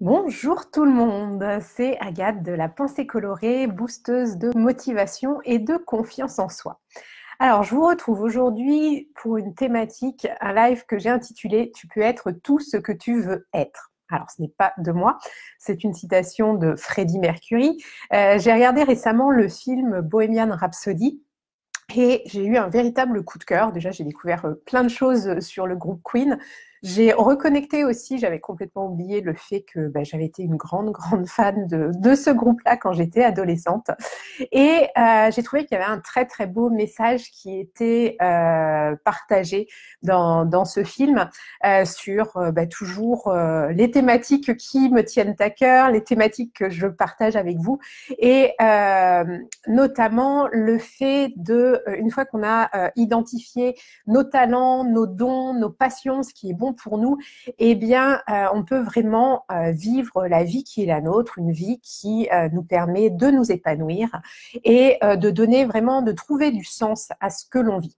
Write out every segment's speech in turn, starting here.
Bonjour tout le monde, c'est Agathe de la Pensée Colorée, boosteuse de motivation et de confiance en soi. Alors, je vous retrouve aujourd'hui pour une thématique, un live que j'ai intitulé « Tu peux être tout ce que tu veux être ». Alors, ce n'est pas de moi, c'est une citation de Freddie Mercury. J'ai regardé récemment le film Bohemian Rhapsody. Et j'ai eu un véritable coup de cœur. Déjà, j'ai découvert plein de choses sur le groupe Queen. J'ai reconnecté aussi, j'avais complètement oublié le fait que j'avais été une grande fan de ce groupe-là quand j'étais adolescente. Et j'ai trouvé qu'il y avait un très beau message qui était partagé dans ce film sur toujours les thématiques qui me tiennent à cœur, les thématiques que je partage avec vous. Et notamment le fait de, une fois qu'on a identifié nos talents, nos dons, nos passions, ce qui est bon pour nous, eh bien, on peut vraiment vivre la vie qui est la nôtre, une vie qui nous permet de nous épanouir et de donner vraiment, de trouver du sens à ce que l'on vit.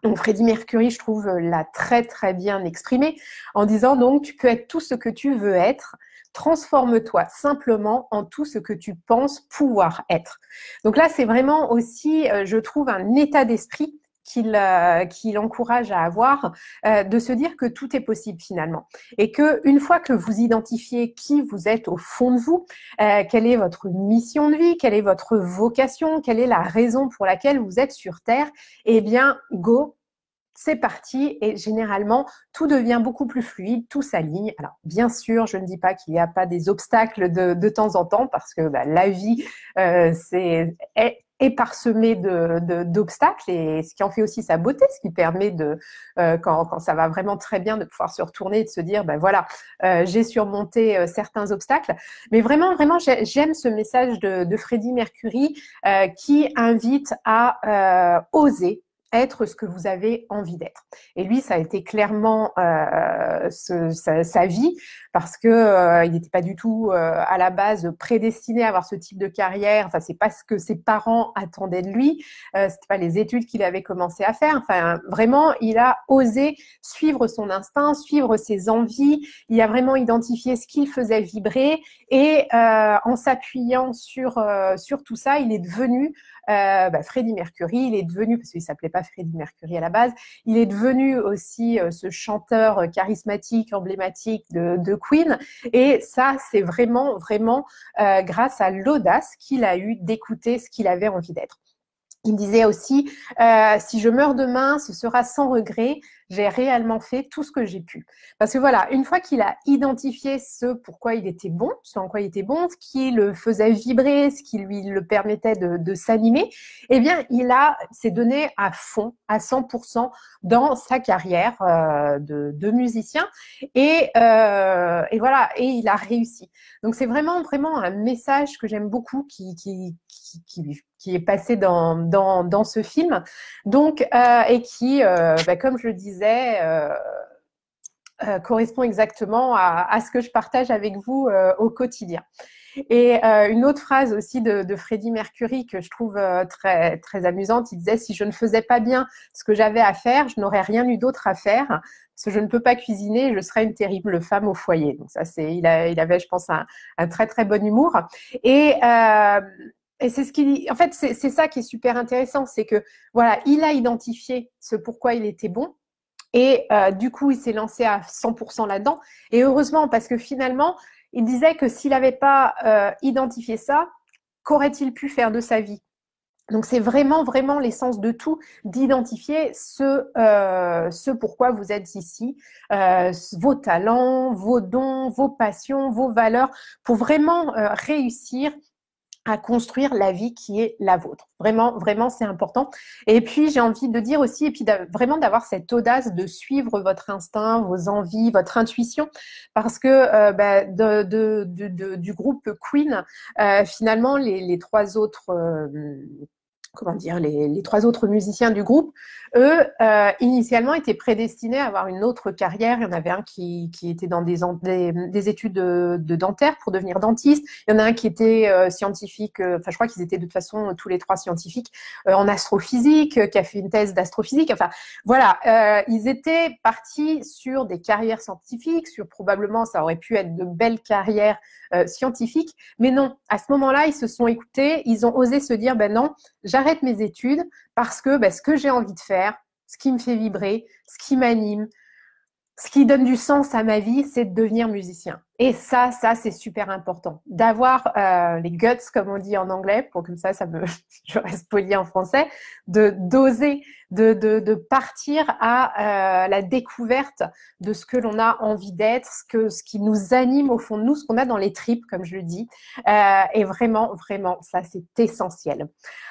Donc Freddie Mercury, je trouve, l'a très bien exprimé en disant donc tu peux être tout ce que tu veux être, transforme-toi simplement en tout ce que tu penses pouvoir être. Donc là, c'est vraiment aussi, je trouve, un état d'esprit qu'il encourage à avoir, de se dire que tout est possible finalement. Et que une fois que vous identifiez qui vous êtes au fond de vous, quelle est votre mission de vie, quelle est votre vocation, quelle est la raison pour laquelle vous êtes sur Terre, eh bien, go, c'est parti et généralement, tout devient beaucoup plus fluide, tout s'aligne. Alors, bien sûr, je ne dis pas qu'il n'y a pas des obstacles de temps en temps parce que la vie est parsemée d'obstacles et ce qui en fait aussi sa beauté, ce qui permet quand ça va vraiment très bien de pouvoir se retourner et de se dire, voilà, j'ai surmonté certains obstacles. Mais vraiment, j'aime ce message de Freddie Mercury qui invite à oser être ce que vous avez envie d'être. Et lui, ça a été clairement sa vie parce que il n'était pas du tout à la base prédestiné à avoir ce type de carrière. Enfin, c'est pas ce que ses parents attendaient de lui. C'était pas les études qu'il avait commencé à faire. Enfin, vraiment, il a osé suivre son instinct, suivre ses envies. Il a vraiment identifié ce qu'il faisait vibrer et en s'appuyant sur tout ça, il est devenu Freddie Mercury. Il est devenu, parce qu'il s'appelait pas Freddie Mercury à la base, il est devenu aussi ce chanteur charismatique, emblématique de Queen. Et ça, c'est vraiment grâce à l'audace qu'il a eu d'écouter ce qu'il avait envie d'être. Il me disait aussi, si je meurs demain, ce sera sans regret, j'ai réellement fait tout ce que j'ai pu. Parce que voilà, une fois qu'il a identifié ce pourquoi il était bon, ce en quoi il était bon, ce qui le faisait vibrer, ce qui lui le permettait de s'animer, eh bien, s'est donné à fond, à 100% dans sa carrière de musicien. Et voilà, et il a réussi. Donc, c'est vraiment un message que j'aime beaucoup qui est passé dans ce film. Donc, et qui, comme je le disais, correspond exactement à ce que je partage avec vous au quotidien. Et une autre phrase aussi de Freddie Mercury que je trouve très amusante, il disait « Si je ne faisais pas bien ce que j'avais à faire, je n'aurais rien eu d'autre à faire. Parce que je ne peux pas cuisiner, je serais une terrible femme au foyer. » Donc ça, il avait, je pense, un très bon humour. Et c'est en fait, c'est ça qui est super intéressant, c'est que voilà, il a identifié ce pourquoi il était bon. Et du coup, il s'est lancé à 100% là-dedans. Et heureusement, parce que finalement, il disait que s'il n'avait pas identifié ça, qu'aurait-il pu faire de sa vie? Donc, c'est vraiment l'essence de tout, d'identifier ce pourquoi vous êtes ici, vos talents, vos dons, vos passions, vos valeurs, pour vraiment réussir à construire la vie qui est la vôtre. Vraiment, c'est important. Et puis, j'ai envie de dire aussi, et puis vraiment d'avoir cette audace de suivre votre instinct, vos envies, votre intuition, parce que du groupe Queen, finalement, les trois autres comment dire, les trois autres musiciens du groupe, eux, initialement, étaient prédestinés à avoir une autre carrière. Il y en avait un qui était dans des études de dentaire pour devenir dentiste. Il y en a un qui était scientifique, enfin, je crois qu'ils étaient de toute façon tous les trois scientifiques, en astrophysique, qui a fait une thèse d'astrophysique. Enfin, voilà, ils étaient partis sur des carrières scientifiques, sur probablement, ça aurait pu être de belles carrières scientifiques, mais non, à ce moment-là, ils se sont écoutés, ils ont osé se dire, ben non, j'arrête mes études parce que ce que j'ai envie de faire, ce qui me fait vibrer, ce qui m'anime, ce qui donne du sens à ma vie, c'est de devenir musicien. Et ça, c'est super important. D'avoir les guts, comme on dit en anglais, pour comme ça je reste poli en français, d'oser, de partir à la découverte de ce que l'on a envie d'être, ce qui nous anime au fond de nous, ce qu'on a dans les tripes, comme je le dis. Et vraiment, vraiment, ça, c'est essentiel.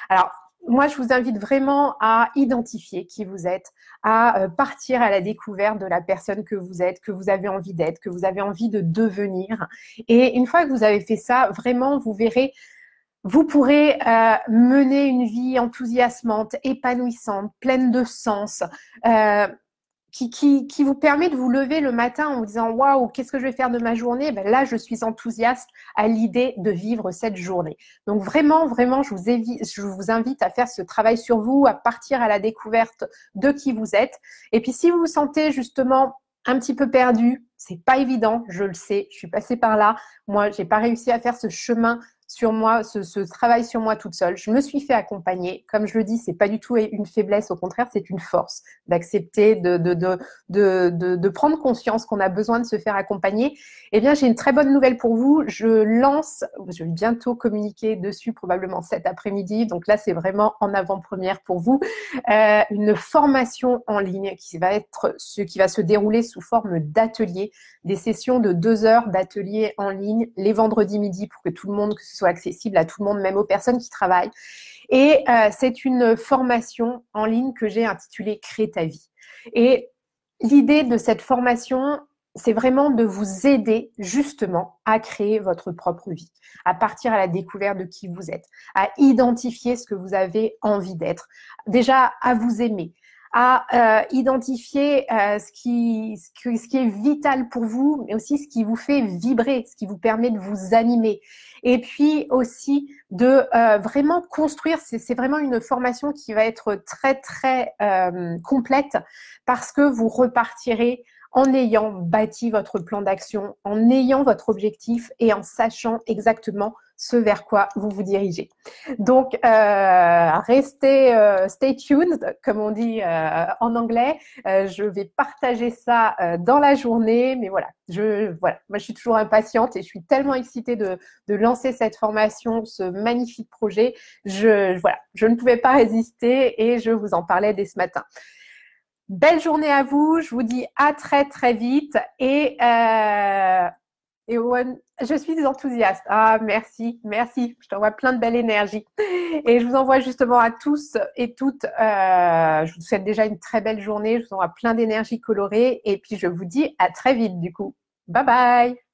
Alors, moi, je vous invite vraiment à identifier qui vous êtes, à partir à la découverte de la personne que vous êtes, que vous avez envie d'être, que vous avez envie de devenir. Et une fois que vous avez fait ça, vraiment, vous verrez, vous pourrez mener une vie enthousiasmante, épanouissante, pleine de sens, qui vous permet de vous lever le matin en vous disant « Waouh, qu'est-ce que je vais faire de ma journée ?» Ben là, je suis enthousiaste à l'idée de vivre cette journée. Donc vraiment, vraiment, je vous invite à faire ce travail sur vous, à partir à la découverte de qui vous êtes. Et puis, si vous vous sentez justement un petit peu perdu, c'est pas évident, je le sais, je suis passée par là. Moi, j'ai pas réussi à faire ce chemin sur moi, ce travail sur moi toute seule. Je me suis fait accompagner. Comme je le dis, c'est pas du tout une faiblesse, au contraire, c'est une force d'accepter, de prendre conscience qu'on a besoin de se faire accompagner. Eh bien, j'ai une très bonne nouvelle pour vous. Je vais bientôt communiquer dessus, probablement cet après-midi. Donc là, c'est vraiment en avant-première pour vous. Une formation en ligne qui va se dérouler sous forme d'atelier, des sessions de 2 heures d'atelier en ligne les vendredis midi pour que tout le monde, que ce soit accessible à tout le monde, même aux personnes qui travaillent. Et c'est une formation en ligne que j'ai intitulée « Crée ta vie ». Et l'idée de cette formation, c'est vraiment de vous aider justement à créer votre propre vie, à partir à la découverte de qui vous êtes, à identifier ce que vous avez envie d'être, déjà à vous aimer, à identifier ce qui est vital pour vous, mais aussi ce qui vous fait vibrer, ce qui vous permet de vous animer. Et puis aussi de vraiment construire, c'est vraiment une formation qui va être très, très complète parce que vous repartirez en ayant bâti votre plan d'action, en ayant votre objectif et en sachant exactement ce vers quoi vous vous dirigez. Donc, stay tuned, comme on dit en anglais. Je vais partager ça dans la journée, mais voilà, moi je suis toujours impatiente et je suis tellement excitée de lancer cette formation, ce magnifique projet. Je ne pouvais pas résister et je vous en parlais dès ce matin. Belle journée à vous, je vous dis à très très vite et je suis enthousiaste. Ah, merci, je t'envoie plein de belle énergie. Et je vous envoie justement à tous et toutes, je vous souhaite déjà une très belle journée, je vous envoie plein d'énergie colorée et puis je vous dis à très vite du coup. Bye bye.